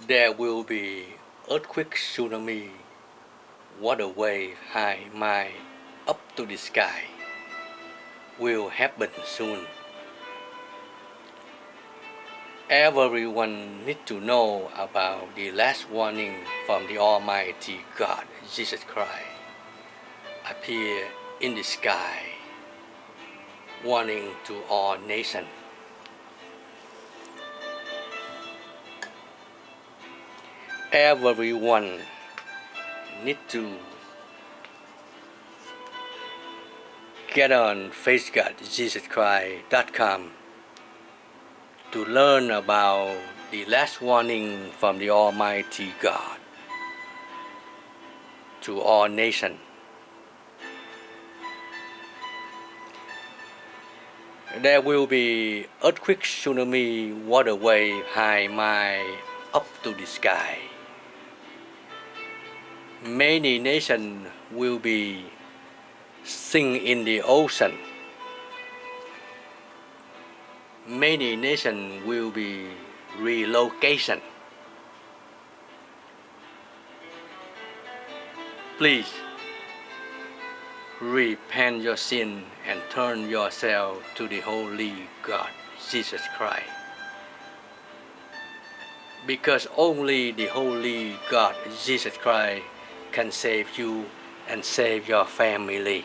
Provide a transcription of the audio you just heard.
There will be earthquake, tsunami, water wave, high, mile, up to the sky. Will happen soon. Everyone needs to know about the last warning from the Almighty God, Jesus Christ, appear in the sky, warning to all nations. Everyone needs to get on FaceGodJesusChrist.com to learn about the last warning from the Almighty God to all nations. There will be earthquake, tsunami, water wave, high, mile, up to the sky. Many nations will be sink in the ocean. Many nations will be relocation. Please repent your sin and turn yourself to the Holy God, Jesus Christ. Because only the Holy God, Jesus Christ, can save you and save your family.